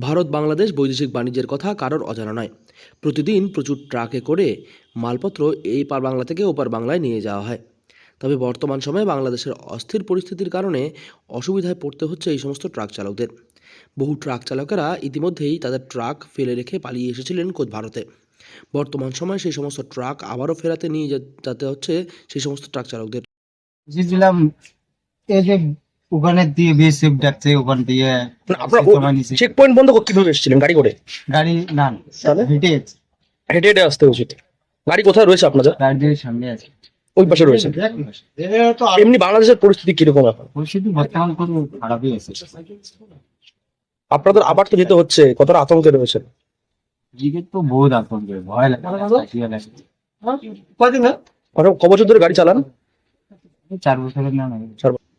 ভারত বাংলাদেশ বৈদেশিক বাণিজ্যের কথা কারোর অজানা নয়। প্রতিদিন প্রচুর ট্রাকে করে মালপত্র এই পার বাংলা থেকে ওপার বাংলায় নিয়ে যাওয়া হয়। তবে বর্তমান সময়ে বাংলাদেশের অস্থির পরিস্থিতির কারণে অসুবিধায় পড়তে হচ্ছে এই সমস্ত ট্রাক চালকদের। বহু ট্রাক চালকেরা ইতিমধ্যেই তাদের ট্রাক ফেলে রেখে পালিয়ে এসেছিলেন খোদ ভারতে। বর্তমান সময়ে সেই সমস্ত ট্রাক আবারও ফেরাতে নিয়ে যেতে হচ্ছে সেই সমস্ত ট্রাক চালকদের। বুঝেছিলাম এই যে ওখানে দিয়ে বিএসএফ ডাকছে ওখান দিয়ে আপনার সময় নিছে চেক পয়েন্ট বন্ধ কিভাবে এসেছিলেন গাড়ি করে? গাড়ি না তাহলে? হেঁটে আছে। হেঁটে হেঁটে আসতে হয়েছে। গাড়ি কোথায় রয়েছে আপনাদের? গাড়ি দিয়ে সামনে আছে ওই পাশে রয়েছে। এমনি বাংলাদেশের পরিস্থিতি কিরকম এখন? পরিস্থিতি বর্তমান খুব খারাপই আছে। আপনাদের আবার তো যেতে হচ্ছে, কতটা আতঙ্কে রয়েছে? দিকে তো বহুত আতঙ্কে ভয় লাগে হাসিও লাগে। ক বছর ধরে গাড়ি চালান? 4 বছরের না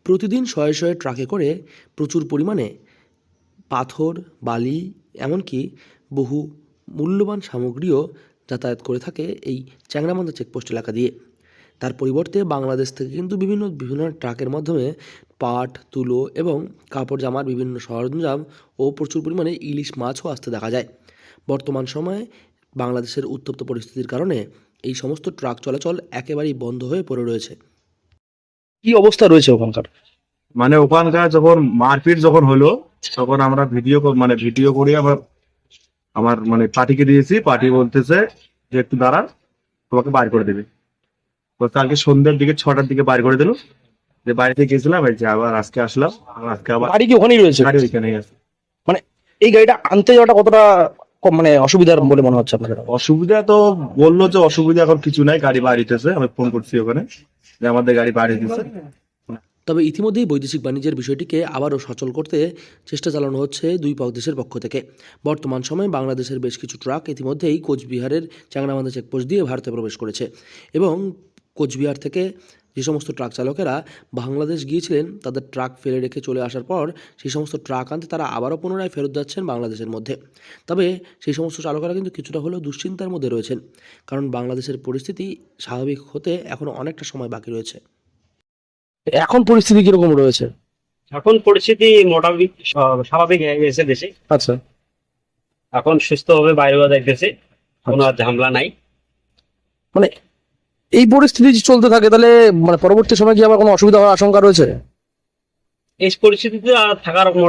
প্রতিদিন শয়ে শয়ে ট্রাকে করে প্রচুর পরিমাণে পাথর, বালি, এমনকি বহু মূল্যবান সামগ্রীও যাতায়াত করে থাকে এই চ্যাংড়াবান্ধা চেকপোস্ট এলাকা দিয়ে। তার পরিবর্তে বাংলাদেশ থেকে কিন্তু বিভিন্ন ট্রাকের মাধ্যমে পাট, তুলো এবং কাপড় জামার বিভিন্ন সরঞ্জাম ও প্রচুর পরিমাণে ইলিশ মাছও আসতে দেখা যায়। বর্তমান সময়ে বাংলাদেশের উত্তপ্ত পরিস্থিতির কারণে এই সমস্ত ট্রাক চলাচল একেবারেই বন্ধ হয়ে পড়ে রয়েছে। কি অবস্থা রয়েছে ওখানকার? মানে ওখানকার যখন মারপিট যখন হলো তখন আমরা ভিডিও করে আমার পার্টিকে দিয়েছি। পার্টি বলতেছে যে একটু দাঁড়া, তোমাকে বাইর করে দেবে। তো কালকে সন্ধ্যার দিকে 6টার দিকে বাইর করে দিল। যে বাড়িতে গেছিলাম, এই যে আবার আজকে আসলাম। আজকে আবার গাড়ি কি ওখানেই রয়েছে? গাড়ি ওইখানেই আছে। মানে এই গাড়িটা আনতে যাওয়াটা কতটা অসুবিধার বলে মনে হচ্ছে আপনাদের? অসুবিধা তো বললো যে অসুবিধা এখন কিছু নাই, গাড়ি বাড়িতেছে। আমি ফোন করছি ওখানে যে আমাদের গাড়ি বাড়ি দিচ্ছে। তবে ইতিমধ্যেই বৈদেশিক বাণিজ্যের বিষয়টিকে আবারও সচল করতে চেষ্টা চালানো হচ্ছে দুই দেশের পক্ষ থেকে। বর্তমান সময়ে বাংলাদেশের বেশ কিছু ট্রাক ইতিমধ্যেই কোচবিহারের চ্যাংড়াবান্ধা চেকপোস্ট দিয়ে ভারতে প্রবেশ করেছে এবং কোচবিহার থেকে যে সমস্ত ট্রাক চালকেরা বাংলাদেশ গিয়েছিলেন তাদের ট্রাক ফেলে রেখে চলে আসার পর সেই সমস্ত ট্রাক আনতে তারা আবারও পুনরায় ফেরত যাচ্ছেন বাংলাদেশের মধ্যে। তবে সেই সমস্ত চালকেরা কিন্তু কিছুটা হলেও দুশ্চিন্তার মধ্যে রয়েছেন, কারণ বাংলাদেশের পরিস্থিতি স্বাভাবিক হতে এখনও অনেকটা সময় বাকি রয়েছে। এখন পরিস্থিতি কিরকম রয়েছে? এখন পরিস্থিতি মোটামুটি স্বাভাবিক হয়ে গেছে দেশে। আচ্ছা, এখন সুস্থভাবে বাইরে যাইতেছে, কোনো আর ঝামেলা নাই। মানে এই পরিস্থিতি যদি চলতে থাকে তাহলে পরবর্তী সময় কি আবার কোনো অসুবিধা হওয়ার আশঙ্কা রয়েছে? এই পরিস্থিতিতে আর থাকার কোনো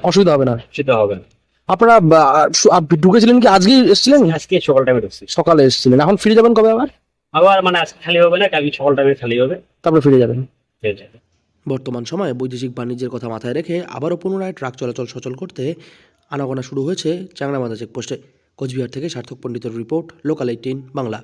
অসুবিধা হবে না? সেটা হবে না। আপনারা ঢুকেছিলেন কি আজকেই এসেছিলেন? আজকে সকাল টাইমে ঢুকছি। সকালে এসেছিলেন, এখন ফিরে যাবেন কবে আবার? আবার আজকে খালি হবে না, কালকে সকাল টাইমে খালি হবে। তারপরে ফিরে যাবেন। ঠিক আছে। বর্তমান সময়ে বৈদেশিক বাণিজ্যের কথা মাথায় রেখে আবারও পুনরায় ট্রাক চলাচল সচল করতে আনাগোনা শুরু হয়েছে চ্যাংড়াবান্ধা চেকপোস্টে। কোচবিহার থেকে সার্থক পণ্ডিতের রিপোর্ট, লোকাল 18 বাংলা।